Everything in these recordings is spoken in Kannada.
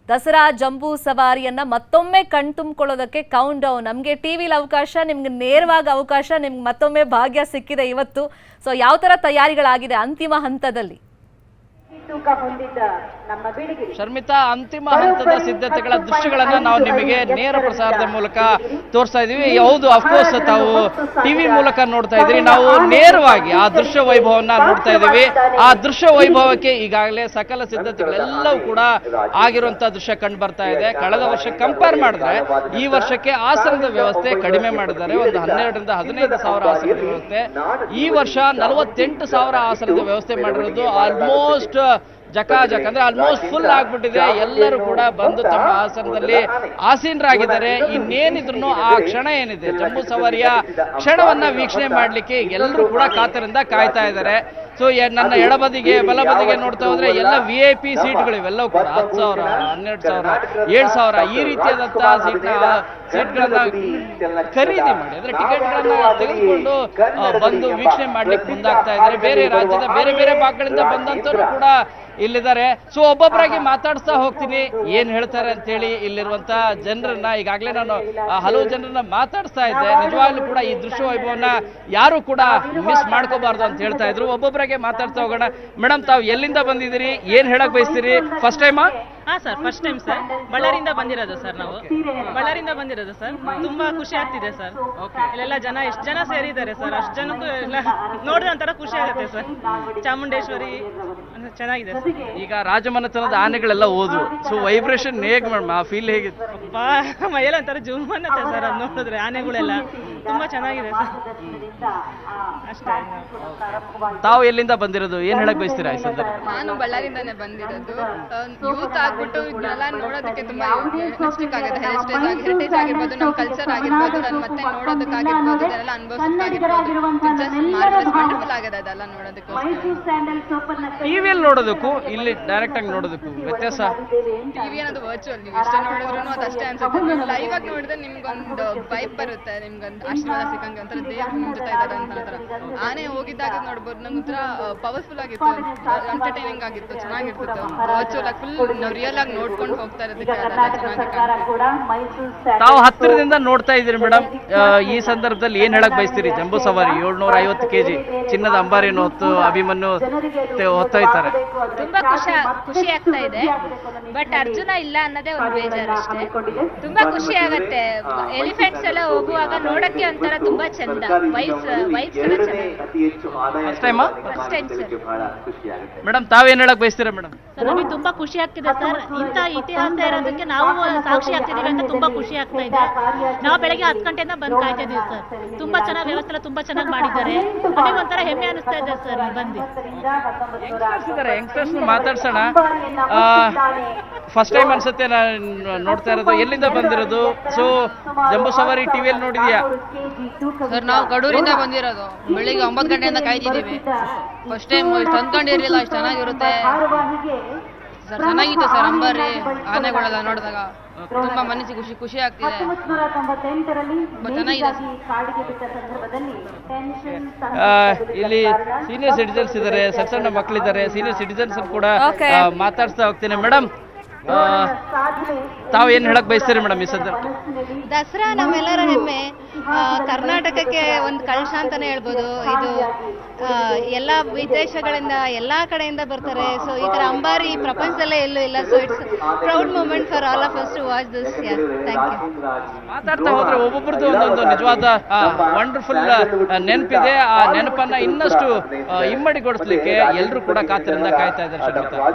ದಸರಾ ಜಂಬೂ ಸವಾರಿಯನ್ನ ಮತ್ತೊಮ್ಮೆ ಕಣ್ತುಂಬಿಕೊಳ್ಳೋದಕ್ಕೆ ಕೌಂಟ್ ಡೌನ್. ನಮಗೆ ಟಿವಿಲಿ ಅವಕಾಶ, ನಿಮ್ಗೆ ನೇರವಾಗಿ ಅವಕಾಶ, ನಿಮ್ಗೆ ಮತ್ತೊಮ್ಮೆ ಭಾಗ್ಯ ಸಿಕ್ಕಿದೆ ಇವತ್ತು. ಸೊ ಯಾವ ತರ ತಯಾರಿಗಳಾಗಿದೆ ಅಂತಿಮ ಹಂತದಲ್ಲಿ? ಶರ್ಮಿತಾ, ಅಂತಿಮ ಹಂತದ ಸಿದ್ಧತೆಗಳ ದೃಶ್ಯಗಳನ್ನ ನಾವು ನಿಮಗೆ ನೇರ ಪ್ರಸಾರದ ಮೂಲಕ ತೋರಿಸ್ತಾ ಇದೀವಿ. ಹೌದು, ಅಫ್ಕೋರ್ಸ್ ತಾವು ಟಿವಿ ಮೂಲಕ ನೋಡ್ತಾ ಇದ್ರಿ, ನಾವು ನೇರವಾಗಿ ಆ ದೃಶ್ಯ ವೈಭವನ್ನ ನೋಡ್ತಾ ಇದೀವಿ. ಆ ದೃಶ್ಯ ವೈಭವಕ್ಕೆ ಈಗಾಗಲೇ ಸಕಲ ಸಿದ್ಧತೆಗಳೆಲ್ಲವೂ ಕೂಡ ಆಗಿರುವಂತ ದೃಶ್ಯ ಕಂಡು ಬರ್ತಾ ಇದೆ. ಕಳೆದ ವರ್ಷ ಕಂಪೇರ್ ಮಾಡಿದ್ರೆ ಈ ವರ್ಷಕ್ಕೆ ಆಸನದ ವ್ಯವಸ್ಥೆ ಕಡಿಮೆ ಮಾಡಿದ್ದಾರೆ. ಒಂದು 12ರಿಂದ 15 ಸಾವಿರ ಆಸನದ ವ್ಯವಸ್ಥೆ. ಈ ವರ್ಷ 48,000 ಆಸನದ ವ್ಯವಸ್ಥೆ ಮಾಡಿರೋದು. ಆಲ್ಮೋಸ್ಟ್ ಜಕಾಜಕ್ ಅಂದ್ರೆ ಆಲ್ಮೋಸ್ಟ್ ಫುಲ್ ಆಗ್ಬಿಟ್ಟಿದೆ. ಎಲ್ಲರೂ ಕೂಡ ಬಂದು ತಮ್ಮ ಆಸನದಲ್ಲಿ ಆಸೀನರಾಗಿದ್ದಾರೆ. ಇನ್ನೇನಿದ್ರು ಆ ಕ್ಷಣ ಏನಿದೆ, ಜಂಬೂ ಸವಾರಿಯ ಕ್ಷಣವನ್ನ ವೀಕ್ಷಣೆ ಮಾಡ್ಲಿಕ್ಕೆ ಎಲ್ಲರೂ ಕೂಡ ಕಾತರಿಂದ ಕಾಯ್ತಾ ಇದ್ದಾರೆ. ಸೊ ನನ್ನ ಎಡಬದಿಗೆ ಬಲಬದಿಗೆ ನೋಡ್ತಾ ಹೋದ್ರೆ ಎಲ್ಲ VIP ಸೀಟ್ಗಳು ಇವೆಲ್ಲವೂ ಕೂಡ 10,000, 12,000, 7,000 ಈ ರೀತಿಯಾದಂತಹ ಸೀಟ್ಗಳನ್ನ ಖರೀದಿ ಮಾಡಿ, ಅಂದ್ರೆ ಟಿಕೆಟ್ಗಳನ್ನ ತೆಗೆದುಕೊಂಡು ಬಂದು ವೀಕ್ಷಣೆ ಮಾಡ್ಲಿಕ್ಕೆ ಮುಂದಾಗ್ತಾ ಇದ್ದಾರೆ. ಬೇರೆ ರಾಜ್ಯದ ಬೇರೆ ಬೇರೆ ಭಾಗಗಳಿಂದ ಬಂದಂತರು ಕೂಡ ಇಲ್ಲಿದ್ದಾರೆ. ಸೊ ಒಬ್ಬೊಬ್ಬರಾಗಿ ಮಾತಾಡಿಸ್ತಾ ಹೋಗ್ತೀನಿ, ಏನ್ ಹೇಳ್ತಾರೆ ಅಂತ ಹೇಳಿ ಇಲ್ಲಿರುವಂತ ಜನರನ್ನ. ಈಗಾಗಲೇ ನಾನು ಹಲವು ಜನರನ್ನ ಮಾತಾಡಿಸ್ತಾ ಇದ್ದೆ. ನಿಜವಾಗ್ಲೂ ಕೂಡ ಈ ದೃಶ್ಯ ವೈಭವನ ಯಾರು ಕೂಡ ಮಿಸ್ ಮಾಡ್ಕೋಬಾರ್ದು ಅಂತ ಹೇಳ್ತಾ ಇದ್ರು. ಒಬ್ಬೊಬ್ಬರಾಗೆ ಮಾತಾಡ್ತಾ ಹೋಗೋಣ. ಮೇಡಮ್, ತಾವು ಎಲ್ಲಿಂದ ಬಂದಿದ್ದೀರಿ, ಏನ್ ಹೇಳಕ್ ಬಯಸ್ತೀರಿ? ಫಸ್ಟ್ ಟೈಮಾ? ಹಾ ಸರ್, ಫಸ್ಟ್ ಟೈಮ್ ಸರ್. ಬಳ್ಳಾರಿಯಿಂದ ಬಂದಿರೋದು ಸರ್. ನಾವು ಬಳ್ಳಾರಿಯಿಂದ ಬಂದಿರೋದು ಸರ್. ತುಂಬಾ ಖುಷಿ ಆಗ್ತಿದೆ ಸರ್. ಇಲ್ಲೆಲ್ಲ ಜನ ಎಷ್ಟು ಜನ ಸೇರಿದ್ದಾರೆ ಸರ್, ಅಷ್ಟು ಜನಕ್ಕೂ ಎಲ್ಲ ನೋಡಿದ್ರೆ ಒಂಥರ ಖುಷಿ ಆಗುತ್ತೆ ಸರ್. ಚಾಮುಂಡೇಶ್ವರಿ ಚೆನ್ನಾಗಿದೆ ಸರ್. ಈಗ ರಾಜಮನೆತನದ ಆನೆಗಳೆಲ್ಲ ಹೋದ್ವು. ಸೊ ವೈಬ್ರೇಷನ್ ಹೇಗ್ ಮೇಡಮ್, ಆ ಫೀಲ್ ಹೇಗಿತ್ತು? ಮೈಯೆಲ್ಲ ಒಂಥರ ಜೂಮ್ ಅನ್ನತ್ತೆ ಸರ್ ಅದು ನೋಡಿದ್ರೆ. ಆನೆಗಳೆಲ್ಲ ತುಂಬಾ ಚೆನ್ನಾಗಿದೆ ಸರ್. ಅಷ್ಟೇ. ತಾವು ಎಲ್ಲಿಂದ ಬಂದಿರೋದು, ಏನ್ ಹೇಳಕ್ ಬಯಸ್ತೀರಾ ಈ ಸಂದರ್ಭ? ನಾನು ಬಳ್ಳಾರಿಂದಾನೆ ಬಂದಿರೋದು. ಯೂತ್ ಆಗ್ಬಿಟ್ಟು ಇದನ್ನೆಲ್ಲ ನೋಡೋದಕ್ಕೆ ತುಂಬಾ ಮೆಸ್ಟಿಕ್ ಆಗುತ್ತೆ. ಹೆರಿಟೇಜ್ ಆಗಿರ್ಬೋದು, ನಮ್ಮ ಕಲ್ಚರ್ ಆಗಿರ್ಬೋದು, ನಾನು ಮತ್ತೆ ನೋಡೋದಕ್ಕಾಗಿರ್ಬೋದು, ಇದೆಲ್ಲ ಅನುಭವಿಸೋಕ್ಕಾಗಿರ್ಬೋದು, ಜಸ್ಟ್ ಮಾರ್ವೆಲಸ್ ವಂಡರ್ಫುಲ್ ಆಗಿದೆ ಅದೆಲ್ಲ ನೋಡೋದಕ್ಕೋಸ್ಕರ. ಟಿವಿಯಲ್ಲಿ ನೋಡೋದಕ್ಕೂ ಇಲ್ಲಿ ಡೈರೆಕ್ಟ್ ಆಗಿ ನೋಡೋದಕ್ಕೂ ವ್ಯತ್ಯಾಸ? ಟಿವಿ ಅನ್ನೋದು ವರ್ಚುವಲ್, ನೀವು ಎಷ್ಟೇ ನೋಡಿದ್ರು ಅದು ಅಷ್ಟೇ ಅನ್ಸುತ್ತೆ. ಲೈವ್ ಆಗಿ ನೋಡಿದ್ರೆ ನಿಮ್ಗೊಂದು ವೈಬ್ ಬರುತ್ತೆ, ನಿಮ್ಗೊಂದು ಆಶೀರ್ವಾದ ಸಿಕ್ಕಂಗೆ, ಒಂಥರ ದೇವ್ರು ನಿಮ್ ಜೊತೆ ಇದ್ದಾರೆ ಅಂತ ಒಂಥರ. ಆನೆ ಹೋಗಿದ್ದಾಗ ನೋಡ್ಬೋದು, ನಂಗೆ ಒಂಥರ ಪವರ್ಫುಲ್ ಆಗಿತ್ತು, ಎಂಟರ್ಟೈನಿಂಗ್ ಆಗಿತ್ತು, ಚೆನ್ನಾಗಿರ್ತಿತ್ತು. ವರ್ಚುವಲ್ ಆಗಿ ಫುಲ್ ನಾವು ರಿಯಲ್ ಆಗಿ ನೋಡ್ಕೊಂಡು ಹೋಗ್ತಾ ಇರೋದಕ್ಕೆ ಅದೆಲ್ಲ ಚೆನ್ನಾಗಿ ಕಾಣ್ತಿತ್ತು. ತಾವು ಹತ್ತಿರದಿಂದ ನೋಡ್ತಾ ಇದ್ದೀರಿ ಮೇಡಮ್, ಈ ಸಂದರ್ಭದಲ್ಲಿ ಏನ್ ಹೇಳಕ್ ಬಯಸ್ತೀರಿ? ಜಂಬೂ ಸವಾರಿ 750 kg ಚಿನ್ನದ ಅಂಬಾರಿಯನ್ನು ಹೊತ್ತು ಅಭಿಮನ್ಯು ಹೊತ್ತೊಯ್ತಾರೆ. ತುಂಬಾ ಖುಷಿ ಆಗ್ತಾ ಇದೆ. ಬಟ್ ಅರ್ಜುನ ಇಲ್ಲ ಅನ್ನೋದೇ ಒಂದು ಬೇಜಾರು ಅಷ್ಟೇ. ತುಂಬಾ ಖುಷಿ ಆಗತ್ತೆ. ಎಲಿಫೆಂಟ್ಸ್ ಎಲ್ಲ ಹೋಗುವಾಗ ನೋಡಕ್ಕೆ ಒಂಥರ ತುಂಬಾ ಚಂದ. ವೈಬ್ಸ್ ಎಲ್ಲ ಚೆನ್ನಾಗಿದೆ. ಫಸ್ಟ್ ಟೈಮಾ? First time sir. ಮೇಡಮ್, ತಾವೇನ್ ಹೇಳಕ್ ಬಯಸ್ತೀರಾ ಮೇಡಮ್? ಸರ್, ನಮಗೆ ತುಂಬಾ ಖುಷಿ ಆಗ್ತಿದೆ ಸರ್. ಇಂಥ ಇತಿಹಾಸ ಇರೋದಕ್ಕೆ ನಾವು ಸಾಕ್ಷಿ ಆಗ್ತಿದೀವಿ ಅಂತ ತುಂಬಾ ಖುಷಿ ಆಗ್ತಾ ಇದೆ. ನಾವು ಬೆಳಗ್ಗೆ 10 ಗಂಟೆಯಿಂದ ಬಂದು ಕಾಯ್ತಾ ಇದೀವಿ ಸರ್. ತುಂಬಾ ಚೆನ್ನಾಗಿ ವ್ಯವಸ್ಥೆ ತುಂಬಾ ಚೆನ್ನಾಗಿ ಮಾಡಿದ್ದಾರೆ. ನಮಗೆ ಒಂಥರ ಹೆಮ್ಮೆ ಅನಿಸ್ತಾ ಇದೆ ಸರ್ ಬಂದು. ಯಂಗ್ಸ್ಟರ್ಸ್ ಮಾತಾಡ್ಸೋಣ. ಫಸ್ಟ್ ಟೈಮ್ ಅನ್ಸುತ್ತೆ ನಾನು ನೋಡ್ತಾ ಇರೋದು. ಎಲ್ಲಿಂದ ಬಂದಿರೋದು? ಸೊ ಜಂಬೂ ಸವಾರಿ ಟಿವಿಯಲ್ಲಿ ನೋಡಿದ್ಯಾ? ಸರ್, ನಾವು ಕಡೂರಿಂದ ಬಂದಿರೋದು. ಬೆಳಿಗ್ಗೆ 9 ಗಂಟೆಯಿಂದ ಕಾಯ್ತಿದ್ದೀವಿ. ಫಸ್ಟ್ ಟೈಮ್ ಇಷ್ಟು ಅಂದ್ಕೊಂಡಿರ್ಲಿಲ್ಲ, ಇಷ್ಟು ಚೆನ್ನಾಗಿರುತ್ತೆ ಸರ್. ಚೆನ್ನಾಗಿತ್ತು ಸರ್. ಅಂಬಾರಿ ಆನೆಗಳೆಲ್ಲ ನೋಡಿದಾಗ ತುಂಬಾ ಮನಸ್ಸಿಗೆ ಖುಷಿ ಆಗ್ತಿದೆ. ಚೆನ್ನಾಗಿದೆ. ಇಲ್ಲಿ ಸೀನಿಯರ್ ಸಿಟಿಜನ್ಸ್ ಇದ್ದಾರೆ, ಸಣ್ಣ ಮಕ್ಕಳಿದ್ದಾರೆ. ಸೀನಿಯರ್ ಸಿಟಿಜನ್ಸ್ ಕೂಡ ಮಾತಾಡ್ಸ್ತಾ ಹೋಗ್ತೀನಿ. ಮೇಡಮ್, ತಾವು ಏನ್ ಹೇಳಕ್ ಬಯಸ್ತೀರಿ ಮೇಡಮ್ ಈ ಸಂದರ್ಭ? ದಸರಾ ನಮ್ಮೆಲ್ಲರ ಹೆಮ್ಮೆ. ಕರ್ನಾಟಕಕ್ಕೆ ಒಂದು ಕಳಶ ಅಂತಾನೆ ಹೇಳ್ಬೋದು. ಇದು ಎಲ್ಲ ವಿದೇಶಗಳಿಂದ ಎಲ್ಲಾ ಕಡೆಯಿಂದ ಬರ್ತಾರೆ. ಸೊ ಈ ತರ ಅಂಬಾರಿ ಪ್ರಪಂಚದಲ್ಲೇ ಎಲ್ಲೂ ಇಲ್ಲ. So it's proud moment for all of us to watch this. Thank you. ಮಾತಾಡ್ತಾ ಹೋದ್ರೆ ಒಬ್ಬೊಬ್ರದ್ದು ಒಂದೊಂದು ನಿಜವಾದ ವಂಡರ್ಫುಲ್ ನೆನಪಿದೆ. ಆ ನೆನಪನ್ನ ಇನ್ನಷ್ಟು ಇಮ್ಮಡಿಗೊಳಿಸ್ಲಿಕ್ಕೆ ಎಲ್ಲರೂ ಕೂಡ ಕಾತರಿಂದ ಕಾಯ್ತಾ ಇದ್ದಾರೆ.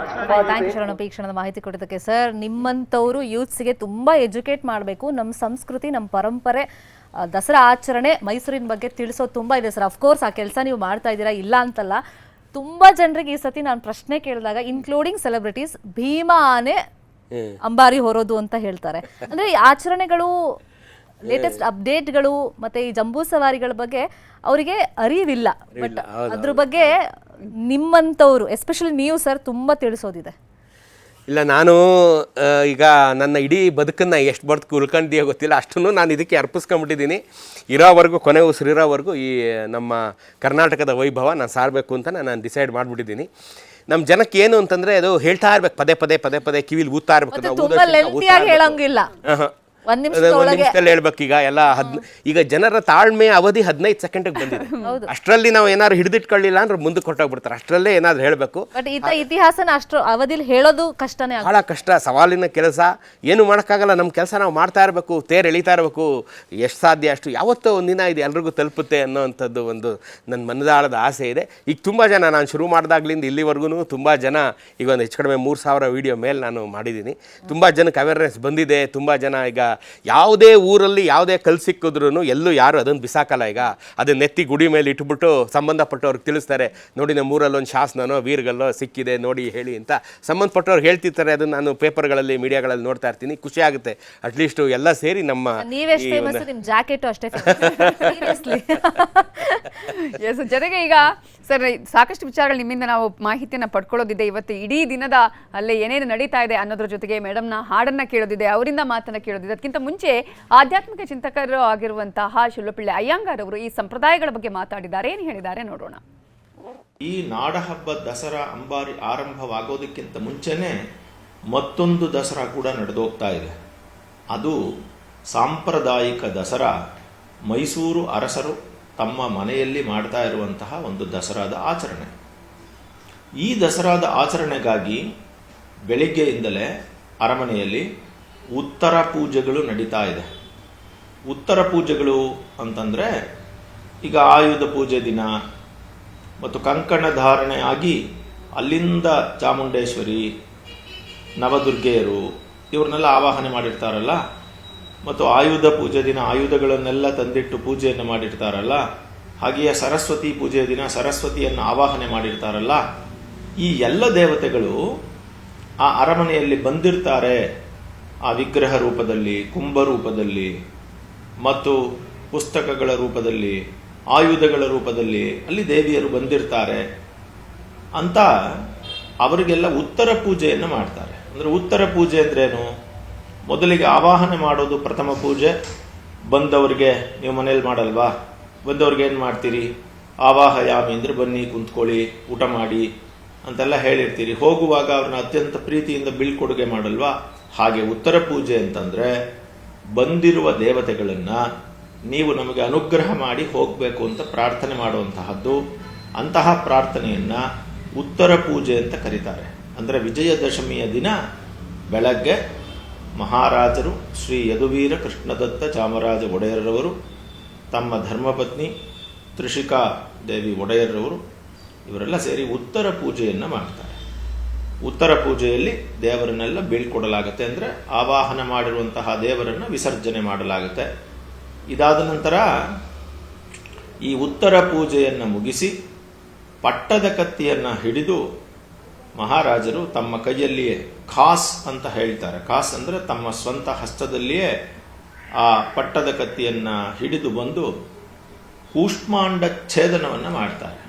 ಥ್ಯಾಂಕ್ ಯು ಶರಣಪ್ಪ, ಈ ಕ್ಷಣದ ಮಾಹಿತಿ ಕೊಡೋದಕ್ಕೆ. ಸರ್, ನಿಮ್ಮಂಥವ್ರು ಯೂತ್ಸ್ಗೆ ತುಂಬಾ ಎಜುಕೇಟ್ ಮಾಡಬೇಕು. ನಮ್ಮ ಸಂಸ್ಕೃತಿ, ನಮ್ಮ ಪರಂಪರೆ, ದಸರಾ ಆಚರಣೆ, ಮೈಸೂರಿನ ಬಗ್ಗೆ ತಿಳಿಸೋದು ತುಂಬಾ ಇದೆ ಸರ್. ಅಫ್ಕೋರ್ಸ್ ಆ ಕೆಲಸ ನೀವು ಮಾಡ್ತಾ ಇದ್ದೀರಾ, ಇಲ್ಲ ಅಂತಲ್ಲ. ತುಂಬಾ ಜನರಿಗೆ ಈ ಸತಿ ನಾನು ಪ್ರಶ್ನೆ ಕೇಳಿದಾಗ, ಇನ್ಕ್ಲೂಡಿಂಗ್ ಸೆಲೆಬ್ರಿಟೀಸ್, ಭೀಮಾ ಆನೆ ಅಂಬಾರಿ ಹೊರೋದು ಅಂತ ಹೇಳ್ತಾರೆ. ಅಂದ್ರೆ ಈ ಆಚರಣೆಗಳು, ಲೇಟೆಸ್ಟ್ ಅಪ್ಡೇಟ್ಗಳು ಮತ್ತೆ ಈ ಜಂಬೂ ಸವಾರಿಗಳ ಬಗ್ಗೆ ಅವರಿಗೆ ಅರಿವಿಲ್ಲ. ಬಟ್ ಅದ್ರ ಬಗ್ಗೆ ನಿಮ್ಮಂಥವ್ರು, ಎಸ್ಪೆಷಲಿ ನೀವು ಸರ್, ತುಂಬಾ ತಿಳಿಸೋದಿದೆ. ಇಲ್ಲ, ನಾನು ಈಗ ನನ್ನ ಇಡೀ ಬದುಕನ್ನು ಎಷ್ಟು ಬದುಕು ಉಳ್ಕೊಂಡಿದೆಯೋ ಗೊತ್ತಿಲ್ಲ, ಅಷ್ಟನ್ನು ನಾನು ಇದಕ್ಕೆ ಅರ್ಪಿಸ್ಕೊಂಡ್ಬಿಟ್ಟಿದ್ದೀನಿ. ಇರೋವರೆಗೂ, ಕೊನೆ ಉಸಿರಿರೋವರೆಗೂ ಈ ನಮ್ಮ ಕರ್ನಾಟಕದ ವೈಭವ ನಾನು ಸಾರಬೇಕು ಅಂತ ನಾನು ಡಿಸೈಡ್ ಮಾಡಿಬಿಟ್ಟಿದ್ದೀನಿ. ನಮ್ಮ ಜನಕ್ಕೆ ಏನು ಅಂತಂದರೆ ಅದು ಹೇಳ್ತಾ ಇರ್ಬೇಕು, ಪದೇ ಪದೇ ಕಿವಿಲಿ ಊದ್ತಾ ಇರ್ಬೇಕು. ಮತ್ತೆ ನಾವು ತುಂಬಾ ಲೆಂತಿಯಾಗಿ ಹೇಳಂಗಿಲ್ಲ, ಒಂದ್ ನಿಮಿಷದಲ್ಲಿ ಹೇಳ್ಬೇಕು. ಈಗ ಜನರ ತಾಳ್ಮೆ ಅವಧಿ 15 ಸೆಕೆಂಡ್ಗೆ ಬಂದಿದೆ. ಅಷ್ಟರಲ್ಲಿ ನಾವು ಏನಾದ್ರು ಹಿಡಿದಿಟ್ಕೊಳ್ಳಿಲ್ಲ ಅಂದ್ರೆ ಮುಂದಕ್ಕೆ ಹೊರಟೋಗ್ಬಿಡ್ತಾರೆ. ಅಷ್ಟರಲ್ಲೇ ಏನಾದ್ರು ಹೇಳಬೇಕು. ಬಟ್ ಇತಿಹಾಸನ ಅಷ್ಟು ಅವಧಿಲಿ ಹೇಳೋದು ಕಷ್ಟನೇ, ಬಹಳ ಕಷ್ಟ, ಸವಾಲಿನ ಕೆಲಸ. ಏನು ಮಾಡೋಕ್ಕಾಗಲ್ಲ, ನಮ್ಮ ಕೆಲಸ ನಾವು ಮಾಡ್ತಾ ಇರಬೇಕು, ತೇರು ಎಳಿತಾ ಇರಬೇಕು. ಎಷ್ಟು ಸಾಧ್ಯ ಅಷ್ಟು. ಯಾವತ್ತೋ ಒಂದಿನ ಇದು ಎಲ್ರಿಗೂ ತಲುಪುತ್ತೆ ಅನ್ನೋವಂಥದ್ದು ಒಂದು ನನ್ನ ಮನದಾಳದ ಆಸೆ ಇದೆ. ಈಗ ತುಂಬ ಜನ, ನಾನು ಶುರು ಮಾಡಿದಾಗ್ಲಿಂದ ಇಲ್ಲಿವರೆಗೂ ತುಂಬ ಜನ, ಈಗ ಒಂದು ಹೆಚ್ಚು ಕಡಿಮೆ 3000 ವೀಡಿಯೋ ಮೇಲೆ ನಾನು ಮಾಡಿದ್ದೀನಿ. ತುಂಬ ಜನಕ್ಕೆ ಅವೇರ್ನೆಸ್ ಬಂದಿದೆ. ತುಂಬ ಜನ ಈಗ ಯಾವುದೇ ಊರಲ್ಲಿ ಯಾವುದೇ ಕಲ್ ಸಿಕ್ಕಿದ್ರು ಎಲ್ಲೂ ಯಾರು ಅದನ್ನು ಬಿಸಾಕಲ್ಲ. ಈಗ ಅದನ್ನ ನೆತ್ತಿ ಗುಡಿ ಮೇಲೆ ಇಟ್ಬಿಟ್ಟು ಸಂಬಂಧಪಟ್ಟವ್ರಿಗೆ ತಿಳಿಸ್ತಾರೆ, ನೋಡಿ ನಮ್ಮ ಊರಲ್ಲಿ ಒಂದು ಶಾಸನನೋ ವೀರ್ಗಲ್ಲೋ ಸಿಕ್ಕಿದೆ ನೋಡಿ ಹೇಳಿ ಅಂತ ಸಂಬಂಧಪಟ್ಟವ್ರು ಹೇಳ್ತಿರ್ತಾರೆ. ಅದನ್ನು ನಾನು ಪೇಪರ್ಗಳಲ್ಲಿ ಮೀಡಿಯಾಗಳಲ್ಲಿ ನೋಡ್ತಾ ಇರ್ತೀನಿ. ಖುಷಿ ಆಗುತ್ತೆ. ಅಟ್ಲೀಸ್ಟ್ ಎಲ್ಲ ಸೇರಿ ನಮ್ಮ ನೀವೆಷ್ಟು ಫೇಮಸ್, ನಿಮ್ಮ ಜಾಕೆಟು ಅಷ್ಟೇ ಎಸ್. ಜೊತೆಗೆ ಈಗ ಸರ್ ಸಾಕಷ್ಟು ವಿಚಾರಗಳು ನಿಮ್ಮಿಂದ ನಾವು ಮಾಹಿತಿಯನ್ನು ಪಡ್ಕೊಳ್ಳೋದಿದೆ. ಇವತ್ತು ಇಡೀ ದಿನದ ಅಲ್ಲೇ ಏನೇನು ನಡೀತಾ ಇದೆ ಅನ್ನೋದ್ರ ಜೊತೆಗೆ ಮೇಡಮ್ನ ಹಾಡನ್ನು ಕೇಳೋದಿದೆ, ಅವರಿಂದ ಮಾತನ್ನು ಕೇಳೋದಿದೆ. ಅದಕ್ಕಿಂತ ಮುಂಚೆ ಆಧ್ಯಾತ್ಮಿಕ ಚಿಂತಕರು ಆಗಿರುವಂತಹ ಶಿಲ್ವಪಿಳ್ಳಿ ಅಯ್ಯಂಗಾರ್ ಅವರು ಈ ಸಂಪ್ರದಾಯಗಳ ಬಗ್ಗೆ ಮಾತಾಡಿದ್ದಾರೆ. ಏನು ಹೇಳಿದ್ದಾರೆ ನೋಡೋಣ. ಈ ನಾಡಹಬ್ಬ ದಸರಾ ಅಂಬಾರಿ ಆರಂಭವಾಗೋದಕ್ಕಿಂತ ಮುಂಚೆನೇ ಮತ್ತೊಂದು ದಸರಾ ಕೂಡ ನಡೆದೋಗ್ತಾ ಇದೆ. ಅದು ಸಾಂಪ್ರದಾಯಿಕ ದಸರಾ. ಮೈಸೂರು ಅರಸರು ತಮ್ಮ ಮನೆಯಲ್ಲಿ ಮಾಡ್ತಾ ಇರುವಂತಹ ಒಂದು ದಸರಾದ ಆಚರಣೆ. ಈ ದಸರಾದ ಆಚರಣೆಗಾಗಿ ಬೆಳಿಗ್ಗೆಯಿಂದಲೇ ಅರಮನೆಯಲ್ಲಿ ಉತ್ತರ ಪೂಜೆಗಳು ನಡೀತಾ ಇದೆ. ಉತ್ತರ ಪೂಜೆಗಳು ಅಂತಂದರೆ ಈಗ ಆಯುಧ ಪೂಜೆ ದಿನ ಮತ್ತು ಕಂಕಣ ಧಾರಣೆ ಆಗಿ ಅಲ್ಲಿಂದ ಚಾಮುಂಡೇಶ್ವರಿ, ನವದುರ್ಗೆಯರು ಇವ್ರನ್ನೆಲ್ಲ ಆವಾಹನೆ ಮಾಡಿರ್ತಾರಲ್ಲ, ಮತ್ತು ಆಯುಧ ಪೂಜೆ ದಿನ ಆಯುಧಗಳನ್ನೆಲ್ಲ ತಂದಿಟ್ಟು ಪೂಜೆಯನ್ನು ಮಾಡಿರ್ತಾರಲ್ಲ, ಹಾಗೆಯೇ ಸರಸ್ವತಿ ಪೂಜೆಯ ದಿನ ಸರಸ್ವತಿಯನ್ನು ಆವಾಹನೆ ಮಾಡಿರ್ತಾರಲ್ಲ, ಈ ಎಲ್ಲ ದೇವತೆಗಳು ಆ ಅರಮನೆಯಲ್ಲಿ ಬಂದಿರ್ತಾರೆ. ಆ ವಿಗ್ರಹ ರೂಪದಲ್ಲಿ, ಕುಂಭ ರೂಪದಲ್ಲಿ ಮತ್ತು ಪುಸ್ತಕಗಳ ರೂಪದಲ್ಲಿ, ಆಯುಧಗಳ ರೂಪದಲ್ಲಿ ಅಲ್ಲಿ ದೇವಿಯರು ಬಂದಿರ್ತಾರೆ ಅಂತ ಅವರಿಗೆಲ್ಲ ಉತ್ತರ ಪೂಜೆಯನ್ನು ಮಾಡ್ತಾರೆ. ಅಂದರೆ ಉತ್ತರ ಪೂಜೆ ಅಂದ್ರೇನು? ಮೊದಲಿಗೆ ಆವಾಹನೆ ಮಾಡೋದು ಪ್ರಥಮ ಪೂಜೆ. ಬಂದವರಿಗೆ ನೀವು ಮನೇಲಿ ಮಾಡಲ್ವಾ, ಬಂದವ್ರಿಗೆ ಏನು ಮಾಡ್ತೀರಿ? ಆವಾಹಯಾಮಿ ಅಂದರೆ ಬನ್ನಿ ಕುಂತ್ಕೊಳ್ಳಿ, ಊಟ ಮಾಡಿ ಅಂತೆಲ್ಲ ಹೇಳಿರ್ತೀರಿ. ಹೋಗುವಾಗ ಅವ್ರನ್ನ ಅತ್ಯಂತ ಪ್ರೀತಿಯಿಂದ ಬೀಳ್ಕೊಡುಗೆ ಮಾಡಲ್ವಾ? ಹಾಗೆ ಉತ್ತರ ಪೂಜೆ ಅಂತಂದರೆ ಬಂದಿರುವ ದೇವತೆಗಳನ್ನು ನೀವು ನಮಗೆ ಅನುಗ್ರಹ ಮಾಡಿ ಹೋಗಬೇಕು ಅಂತ ಪ್ರಾರ್ಥನೆ ಮಾಡುವಂತಹದ್ದು. ಅಂತಹ ಪ್ರಾರ್ಥನೆಯನ್ನು ಉತ್ತರ ಪೂಜೆ ಅಂತ ಕರೀತಾರೆ. ಅಂದರೆ ವಿಜಯದಶಮಿಯ ದಿನ ಬೆಳಗ್ಗೆ ಮಹಾರಾಜರು ಶ್ರೀ ಯದುವೀರ ಕೃಷ್ಣದತ್ತ ಚಾಮರಾಜ ಒಡೆಯರವರು ತಮ್ಮ ಧರ್ಮಪತ್ನಿ ತ್ರಿಷಿಕಾ ದೇವಿ ಒಡೆಯರವರು ಇವರೆಲ್ಲ ಸೇರಿ ಉತ್ತರ ಪೂಜೆಯನ್ನು ಮಾಡ್ತಾರೆ. ಉತ್ತರ ಪೂಜೆಯಲ್ಲಿ ದೇವರನ್ನೆಲ್ಲ ಬೀಳ್ಕೊಡಲಾಗುತ್ತೆ. ಅಂದರೆ ಆವಾಹನ ಮಾಡಿರುವಂತಹ ದೇವರನ್ನು ವಿಸರ್ಜನೆ ಮಾಡಲಾಗುತ್ತೆ. ಇದಾದ ನಂತರ ಈ ಉತ್ತರ ಪೂಜೆಯನ್ನು ಮುಗಿಸಿ ಪಟ್ಟದ ಕತ್ತಿಯನ್ನು ಹಿಡಿದು ಮಹಾರಾಜರು ತಮ್ಮ ಕೈಯಲ್ಲಿಯೇ ಖಾಸ್ ಅಂತ ಹೇಳ್ತಾರೆ. ಖಾಸ್ ಅಂದರೆ ತಮ್ಮ ಸ್ವಂತ ಹಸ್ತದಲ್ಲಿಯೇ ಆ ಪಟ್ಟದ ಕತ್ತಿಯನ್ನು ಹಿಡಿದು ಬಂದು ಕೂಷ್ಮಾಂಡ ಛೇದನವನ್ನು ಮಾಡ್ತಾರೆ.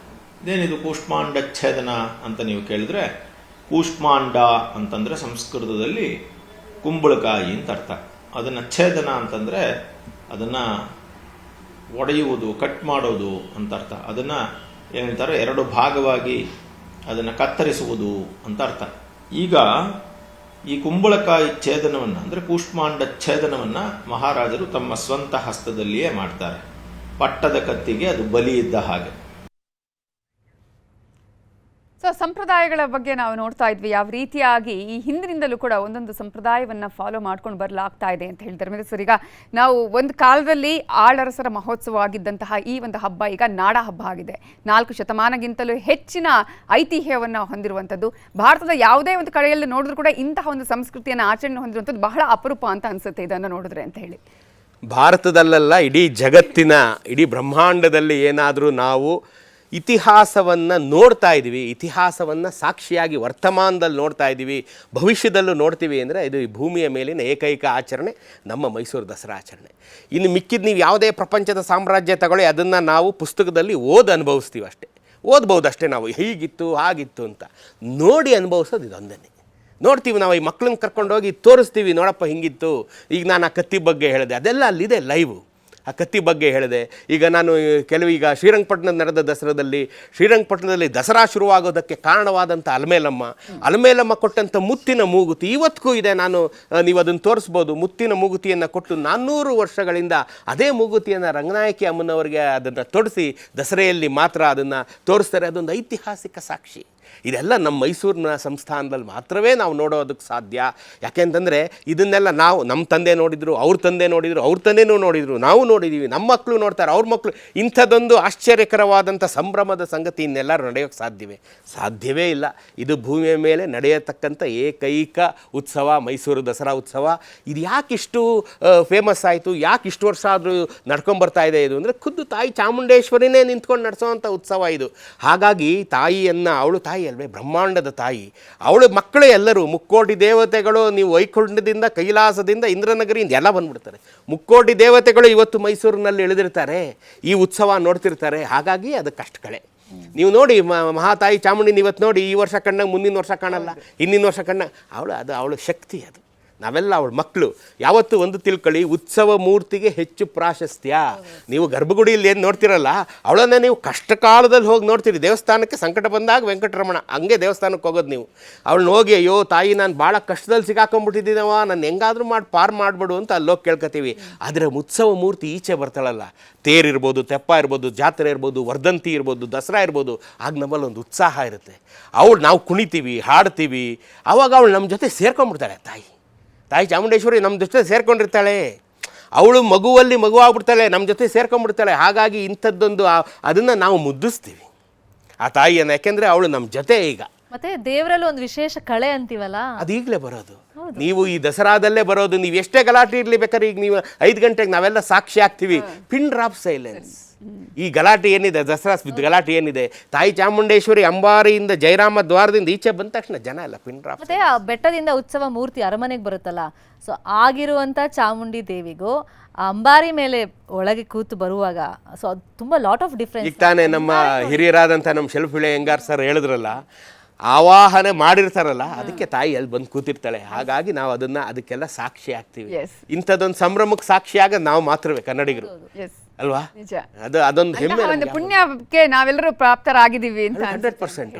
ಇದೇನಿದು ಕೂಷ್ಮಾಂಡ ಛೇದನ ಅಂತ ನೀವು ಕೇಳಿದ್ರೆ, ಕೂಷ್ಮಾಂಡ ಅಂತಂದರೆ ಸಂಸ್ಕೃತದಲ್ಲಿ ಕುಂಬಳಕಾಯಿ ಅಂತ ಅರ್ಥ. ಅದನ್ನು ಛೇದನ ಅಂತಂದರೆ ಅದನ್ನು ಒಡೆಯುವುದು, ಕಟ್ ಮಾಡೋದು ಅಂತ ಅರ್ಥ. ಅದನ್ನು ಏನಂತಾರೆ, ಎರಡು ಭಾಗವಾಗಿ ಅದನ್ನು ಕತ್ತರಿಸುವುದು ಅಂತ ಅರ್ಥ. ಈಗ ಈ ಕುಂಬಳಕಾಯಿ ಛೇದನವನ್ನು ಅಂದರೆ ಕೂಷ್ಮಾಂಡ ಛೇದನವನ್ನು ಮಹಾರಾಜರು ತಮ್ಮ ಸ್ವಂತ ಹಸ್ತದಲ್ಲಿಯೇ ಮಾಡ್ತಾರೆ. ಪಟ್ಟದ ಕತ್ತಿಗೆ ಅದು ಬಲಿ ಇದ್ದ ಹಾಗೆ. ಸೊ ಸಂಪ್ರದಾಯಗಳ ಬಗ್ಗೆ ನಾವು ನೋಡ್ತಾ ಇದ್ವಿ, ಯಾವ ರೀತಿಯಾಗಿ ಈ ಹಿಂದಿನಿಂದಲೂ ಕೂಡ ಒಂದೊಂದು ಸಂಪ್ರದಾಯವನ್ನು ಫಾಲೋ ಮಾಡ್ಕೊಂಡು ಬರಲಾಗ್ತಾ ಇದೆ ಅಂತ ಹೇಳ್ತಾರೆ. ಸರ್, ಈಗ ನಾವು ಒಂದು ಕಾಲದಲ್ಲಿ ಆಳರಸರ ಮಹೋತ್ಸವ ಆಗಿದ್ದಂತಹ ಈ ಒಂದು ಹಬ್ಬ ಈಗ ನಾಡ ಹಬ್ಬ ಆಗಿದೆ. 4 ಶತಮಾನಗಿಂತಲೂ ಹೆಚ್ಚಿನ ಐತಿಹ್ಯವನ್ನು ಹೊಂದಿರುವಂಥದ್ದು. ಭಾರತದ ಯಾವುದೇ ಒಂದು ಕಡೆಯಲ್ಲಿ ನೋಡಿದ್ರು ಕೂಡ ಇಂತಹ ಒಂದು ಸಂಸ್ಕೃತಿಯನ್ನು ಆಚರಣೆ ಹೊಂದಿರುವಂಥದ್ದು ಬಹಳ ಅಪರೂಪ ಅಂತ ಅನಿಸುತ್ತೆ ಇದನ್ನು ನೋಡಿದ್ರೆ ಅಂತ ಹೇಳಿ. ಭಾರತದಲ್ಲೆಲ್ಲ ಇಡೀ ಜಗತ್ತಿನ, ಇಡೀ ಬ್ರಹ್ಮಾಂಡದಲ್ಲಿ ಏನಾದರೂ ನಾವು ಇತಿಹಾಸವನ್ನು ನೋಡ್ತಾ ಇದ್ದೀವಿ, ಇತಿಹಾಸವನ್ನು ಸಾಕ್ಷಿಯಾಗಿ ವರ್ತಮಾನದಲ್ಲಿ ನೋಡ್ತಾ ಇದ್ದೀವಿ, ಭವಿಷ್ಯದಲ್ಲೂ ನೋಡ್ತೀವಿ ಅಂದರೆ ಇದು ಈ ಭೂಮಿಯ ಮೇಲಿನ ಏಕೈಕ ಆಚರಣೆ ನಮ್ಮ ಮೈಸೂರು ದಸರಾ ಆಚರಣೆ. ಇನ್ನು ಮಿಕ್ಕಿದ್ದು ನೀವು ಯಾವುದೇ ಪ್ರಪಂಚದ ಸಾಮ್ರಾಜ್ಯ ತಗೊಳ್ಳಿ, ಅದನ್ನು ನಾವು ಪುಸ್ತಕದಲ್ಲಿ ಅನುಭವಿಸ್ತೀವಿ ಅಷ್ಟೇ, ಓದ್ಬೋದಷ್ಟೇ. ನಾವು ಹೀಗಿತ್ತು ಹಾಗಿತ್ತು ಅಂತ ನೋಡಿ ಅನುಭವಿಸೋದು ಇದೊಂದೇ. ನೋಡ್ತೀವಿ ನಾವು, ಈ ಮಕ್ಕಳನ್ನ ಕರ್ಕೊಂಡೋಗಿ ತೋರಿಸ್ತೀವಿ, ನೋಡಪ್ಪ ಹಿಂಗಿತ್ತು. ಈಗ ನಾನು ಆ ಕತ್ತಿ ಬಗ್ಗೆ ಹೇಳಿದೆ, ಅದೆಲ್ಲ ಅಲ್ಲಿದೆ ಲೈವು. ಆ ಕತ್ತಿ ಬಗ್ಗೆ ಹೇಳಿದೆ. ಈಗ ನಾನು ಈಗ ಶ್ರೀರಂಗಪಟ್ಟಣದ ನಡೆದ ಶ್ರೀರಂಗಪಟ್ಟಣದಲ್ಲಿ ದಸರಾ ಶುರುವಾಗೋದಕ್ಕೆ ಕಾರಣವಾದಂಥ ಅಲಮೇಲಮ್ಮ ಕೊಟ್ಟಂಥ ಮುತ್ತಿನ ಮೂಗುತಿ ಇವತ್ತಿಗೂ ಇದೆ. ನೀವು ಅದನ್ನು ತೋರಿಸ್ಬೋದು. ಮುತ್ತಿನ ಮೂಗುತಿಯನ್ನು ಕೊಟ್ಟು 400 ವರ್ಷಗಳಿಂದ ಅದೇ ಮೂಗುತಿಯನ್ನು ರಂಗನಾಯಕಿ ಅಮ್ಮನವರಿಗೆ ಅದನ್ನು ತೊಡಿಸಿ ದಸರೆಯಲ್ಲಿ ಮಾತ್ರ ಅದನ್ನು ತೋರಿಸ್ತಾರೆ. ಅದೊಂದು ಐತಿಹಾಸಿಕ ಸಾಕ್ಷಿ. ಇದೆಲ್ಲ ನಮ್ಮ ಮೈಸೂರಿನ ಸಂಸ್ಥಾನದಲ್ಲಿ ಮಾತ್ರವೇ ನಾವು ನೋಡೋದಕ್ಕೆ ಸಾಧ್ಯ. ಯಾಕೆಂತಂದರೆ ಇದನ್ನೆಲ್ಲ ನಮ್ಮ ತಂದೆ ನೋಡಿದರು, ಅವ್ರ ತಂದೆನೂ ನೋಡಿದರು, ನಾವು ನೋಡಿದ್ದೀವಿ, ನಮ್ಮ ಮಕ್ಕಳು ನೋಡ್ತಾರೆ, ಅವ್ರ ಮಕ್ಕಳು. ಇಂಥದ್ದೊಂದು ಆಶ್ಚರ್ಯಕರವಾದಂಥ ಸಂಭ್ರಮದ ಸಂಗತಿ ಇನ್ನೆಲ್ಲರೂ ನಡೆಯೋಕ್ಕೆ ಸಾಧ್ಯವೇ ಇಲ್ಲ. ಇದು ಭೂಮಿಯ ಮೇಲೆ ನಡೆಯತಕ್ಕಂಥ ಏಕೈಕ ಉತ್ಸವ ಮೈಸೂರು ದಸರಾ ಉತ್ಸವ. ಇದು ಯಾಕಿಷ್ಟು ಫೇಮಸ್ ಆಯಿತು, ಯಾಕೆ ಇಷ್ಟು ವರ್ಷ ಆದರೂ ನಡ್ಕೊಂಬರ್ತಾ ಇದೆ ಇದು ಅಂದರೆ ಖುದ್ದು ತಾಯಿ ಚಾಮುಂಡೇಶ್ವರಿನೇ ನಿಂತ್ಕೊಂಡು ನಡೆಸೋವಂಥ ಉತ್ಸವ ಇದು. ಹಾಗಾಗಿ ಅವಳು ತಾಯಿ ಅಲ್ವೇ, ಬ್ರಹ್ಮಾಂಡದ ತಾಯಿ. ಅವಳು ಮಕ್ಕಳು ಎಲ್ಲರೂ ಮುಕ್ಕೋಟಿ ದೇವತೆಗಳು. ನೀವು ವೈಕುಂಠದಿಂದ, ಕೈಲಾಸದಿಂದ, ಇಂದ್ರನಗರಿಯಿಂದ ಎಲ್ಲ ಬಂದ್ಬಿಡ್ತಾರೆ. ಮುಕ್ಕೋಟಿ ದೇವತೆಗಳು ಇವತ್ತು ಮೈಸೂರಿನಲ್ಲಿ ಇಳಿದಿರ್ತಾರೆ, ಈ ಉತ್ಸವ ನೋಡ್ತಿರ್ತಾರೆ. ಹಾಗಾಗಿ ಅದಕ್ಕಷ್ಟು ಕಳೆ. ನೀವು ನೋಡಿ ಮಹಾತಾಯಿ ಚಾಮುಂಡಿನ ಇವತ್ತು ನೋಡಿ, ಈ ವರ್ಷ ಕಂಡಾಗ ಮುಂದಿನ ವರ್ಷ ಕಾಣಲ್ಲ, ಹಿಂದಿನ ವರ್ಷ ಕಂಡಾಗ ಅವಳ ಶಕ್ತಿ ಅದು. ನಾವೆಲ್ಲ ಅವಳ ಮಕ್ಕಳು. ಯಾವತ್ತೂ ಒಂದು ತಿಳ್ಕೊಳ್ಳಿ, ಉತ್ಸವ ಮೂರ್ತಿಗೆ ಹೆಚ್ಚು ಪ್ರಾಶಸ್ತ್ಯ. ನೀವು ಗರ್ಭಗುಡಿಯಲ್ಲಿ ಏನು ನೋಡ್ತಿರಲ್ಲ, ಅವಳನ್ನು ನೀವು ಕಷ್ಟ ಕಾಲದಲ್ಲಿ ಹೋಗಿ ನೋಡ್ತೀರಿ. ದೇವಸ್ಥಾನಕ್ಕೆ ಸಂಕಟ ಬಂದಾಗ ವೆಂಕಟರಮಣ ಹಂಗೆ ದೇವಸ್ಥಾನಕ್ಕೆ ಹೋಗೋದು ನೀವು. ಅವಳನ್ನ ಹೋಗಿ ಅಯ್ಯೋ ತಾಯಿ ನಾನು ಭಾಳ ಕಷ್ಟದಲ್ಲಿ ಸಿಗಾಕೊಂಡ್ಬಿಟ್ಟಿದ್ದೀನವ, ನಾನು ಹೆಂಗಾದ್ರೂ ಪಾರು ಮಾಡಿಬಿಡು ಅಂತ ಅಲ್ಲೋಗಿ ಕೇಳ್ಕೊತೀವಿ. ಆದರೆ ಉತ್ಸವ ಮೂರ್ತಿ ಈಚೆ ಬರ್ತಾಳಲ್ಲ, ತೇರಿರ್ಬೋದು, ತೆಪ್ಪ ಇರ್ಬೋದು, ಜಾತ್ರೆ ಇರ್ಬೋದು, ವರ್ಧಂತಿ ಇರ್ಬೋದು, ದಸರಾ ಇರ್ಬೋದು, ಆಗ ನಮ್ಮಲ್ಲಿ ಒಂದು ಉತ್ಸಾಹ ಇರುತ್ತೆ. ನಾವು ಕುಣಿತೀವಿ, ಹಾಡ್ತೀವಿ. ಆವಾಗ ಅವಳು ನಮ್ಮ ಜೊತೆ ಸೇರ್ಕೊಂಡ್ಬಿಡ್ತಾಳೆ. ತಾಯಿ ಚಾಮುಂಡೇಶ್ವರಿ ನಮ್ಮ ಜೊತೆ ಸೇರ್ಕೊಂಡಿರ್ತಾಳೆ. ಅವಳು ಮಗುವಲ್ಲಿ ಮಗು ಆಗ್ಬಿಡ್ತಾಳೆ, ನಮ್ಮ ಜೊತೆ ಸೇರ್ಕೊಂಡ್ಬಿಡ್ತಾಳೆ. ಹಾಗಾಗಿ ಇಂಥದ್ದೊಂದು ಅದನ್ನು ನಾವು ಮುದ್ದಿಸ್ತೀವಿ ಆ ತಾಯಿಯನ್ನು. ಯಾಕೆಂದರೆ ಅವಳು ನಮ್ಮ ಜೊತೆ. ಈಗ ಮತ್ತೆ ದೇವರಲ್ಲಿ ಒಂದು ವಿಶೇಷ ಕಳೆ ಅಂತೀವಲ್ಲ, ಅದು ಈಗಲೇ ಬರೋದು. ನೀವು ಈ ದಸರಾದಲ್ಲೇ ಬರೋದು. ನೀವು ಎಷ್ಟೇ ಗಲಾಟೆ ಇರಲಿ, ಬೇಕಾದ್ರೆ ಈಗ ನೀವು 5 ಗಂಟೆಗೆ ನಾವೆಲ್ಲ ಸಾಕ್ಷಿ ಆಗ್ತೀವಿ. Pin drop silence. ಈ ಗಲಾಟೆ ಏನಿದೆ, ದಸರಾ ಗಲಾಟೆ ಏನಿದೆ, ತಾಯಿ ಚಾಮುಂಡೇಶ್ವರಿ ಅಂಬಾರಿಯಿಂದ ಜಯರಾಮ ದ್ವಾರದಿಂದ ಈಚೆ ಬಂದ ತಕ್ಷಣ ಜನ ಎಲ್ಲ ಪಿನ್ ಡ್ರಾಪ್. ಮತ್ತೆ ಆ ಬೆಟ್ಟದಿಂದ ಉತ್ಸವ ಮೂರ್ತಿ ಅರಮನೆಗೆ ಬರುತ್ತಲ್ಲ, ಸೊ ಆಗಿರುವಂತ ಚಾಮುಂಡಿ ದೇವಿಗೂ ಆ ಅಂಬಾರಿ ಮೇಲೆ ಒಳಗೆ ಕೂತು ಬರುವಾಗ ಸೊ ಅದು ತುಂಬ ಲಾಟ್ ಆಫ್ ಡಿಫ್ರೆನ್ಸ್. ಈಗ ತಾನೇ ನಮ್ಮ ಹಿರಿಯರಾದಂಥ ನಮ್ಮ ಶೆಲ್ಫಿಳೆ ಹೆಂಗಾರ್ ಸರ್ ಹೇಳಿದ್ರಲ್ಲ, ಆವಾಹನೆ ಮಾಡಿರ್ತಾರಲ್ಲ, ಅದಕ್ಕೆ ತಾಯಿ ಅಲ್ಲಿ ಬಂದು ಕೂತಿರ್ತಾಳೆ. ಹಾಗಾಗಿ ನಾವು ಅದಕ್ಕೆಲ್ಲ ಸಾಕ್ಷಿ ಆಗ್ತೀವಿ. ಇಂಥದ್ದೊಂದು ಸಂಭ್ರಮಕ್ಕೆ ಸಾಕ್ಷಿಯಾಗ ನಾವು ಮಾತ್ರವೇ ಕನ್ನಡಿಗರು ಅಲ್ವಾ? ಅದೊಂದು ಹೆಮ್ಮೆ. ಪುಣ್ಯಕ್ಕೆ ನಾವೆಲ್ಲರೂ ಪ್ರಾಪ್ತರಾಗಿದ್ದೀವಿ ಅಂತ 100%.